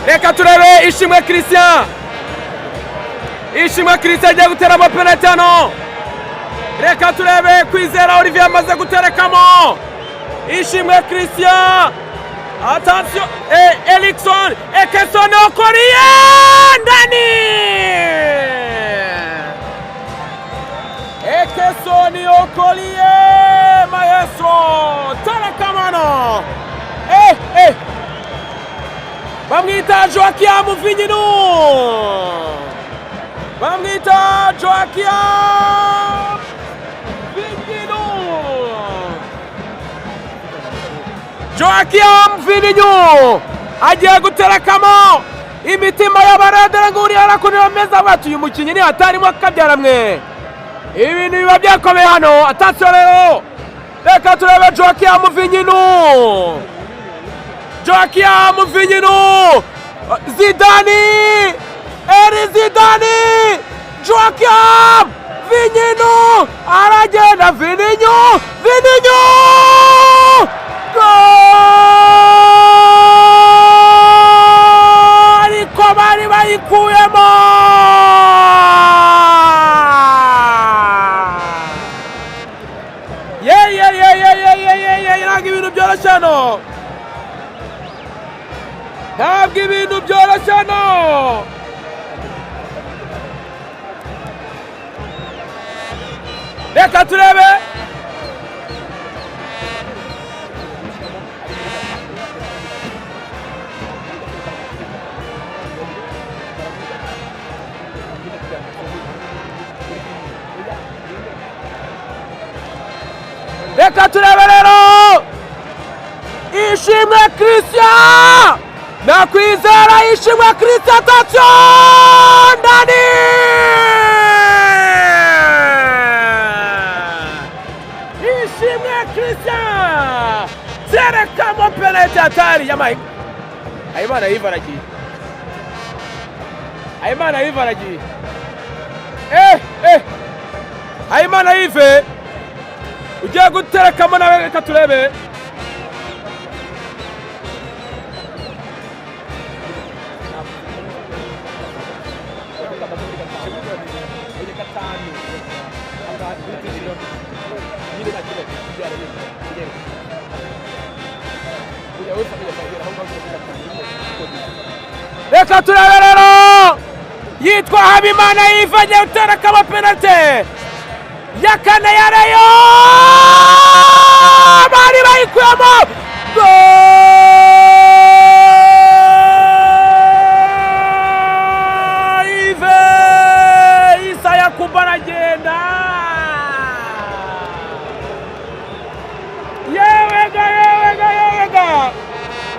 Reka turebe Ishimwe Christian. Ishimwe Christian agiye guteramo penalty hano. Reka turebe Kwizera Olivier amaze guterekamo. Ishimwe Christian. Attention, Erikson, Ekeson Okolie ndani. Ekeson Okolie maestro terekamano. Bamwita Joachim Vigninu. Bamwita Joachim Vigninu. Joachim Vigninu agiye guterekamo imitima y'abaradere nguri arakunira meza batu uyu mukinyi ni hatarimo akabyaramwe. Ibintu biba byakomeye hano. Attention rero. Reka turebe Joachim Vigninu. Joachim Vigninu. Zidane. Eri Zidane. Joachim Vigninu. Aragenda Vigninu. Vigninu. Ariko bari bayikuyemo. Ntabwo ibintu byoroshye hano. Ntabwo ibintu byoroshye hano. Reka turebe. Reka turebe rero. Ishimwe Christian. Na Kwizera Ishimwe Christian attention ndani. Ishimwe Christian. Terekamo penalty hatari ya Mike. Ayimana yivaragiye. Hayimana Yves ugiye guterekamo nawe, reka turebe. Reka turebe rero, yitwa Habimana Yves agiye guterekamo penalty ya kane ya Rayo, bari bayikuyemo. Yves Issa Yakubu aragenda, yewega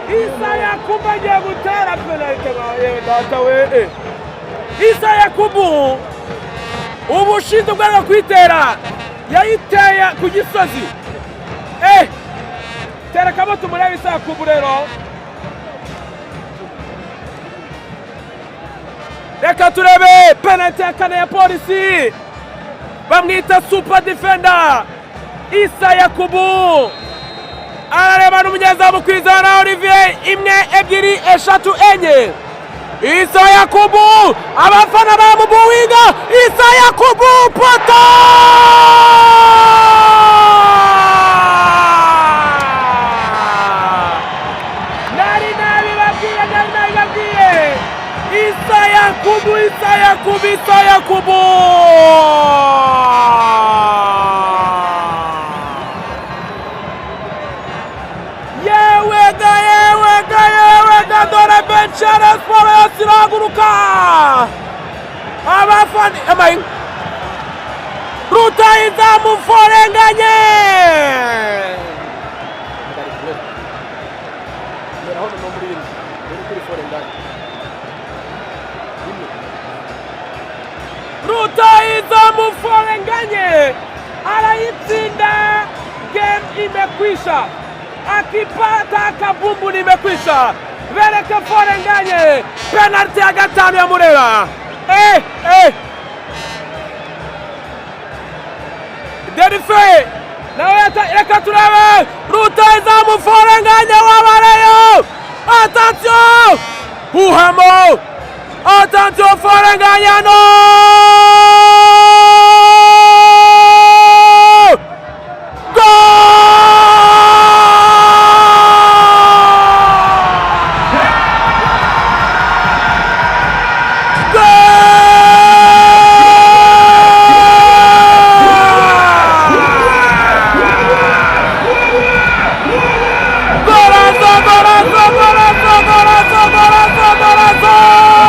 Issa Yakubu agiye gutera penalty. Yewe data we, Issa Yakubu ubushinzwe bwo kwitera yayiteye ku gisozi. Terekamo tumurebe Issa Yakubu rero. Reka turebe penalty ya kane ya Polisi, bamwita super defender Issa Yakubu. Arareba n'umunyezamu Kwizera Olivier, imwe ebyiri eshatu enye. Issa Yakubu, abafana bamubuwinga. Issa Yakubu poto, nari nabibabwiye. Issa Yakubu yewega dore benshi ya Sport yose irahaguruka. Abafana Rutahizamu Forenganye, Rutahizamu Forenganye arayitsinda. Game imekwisha, akipata kabumbu nimekwisha. Bereke Forenganye penalty ya gatanu ya Murera. Derife nawe reka turebe Rutahizamu Forenganye w'Abareyo. Attention Huhamo, attention Forenganye no golazo.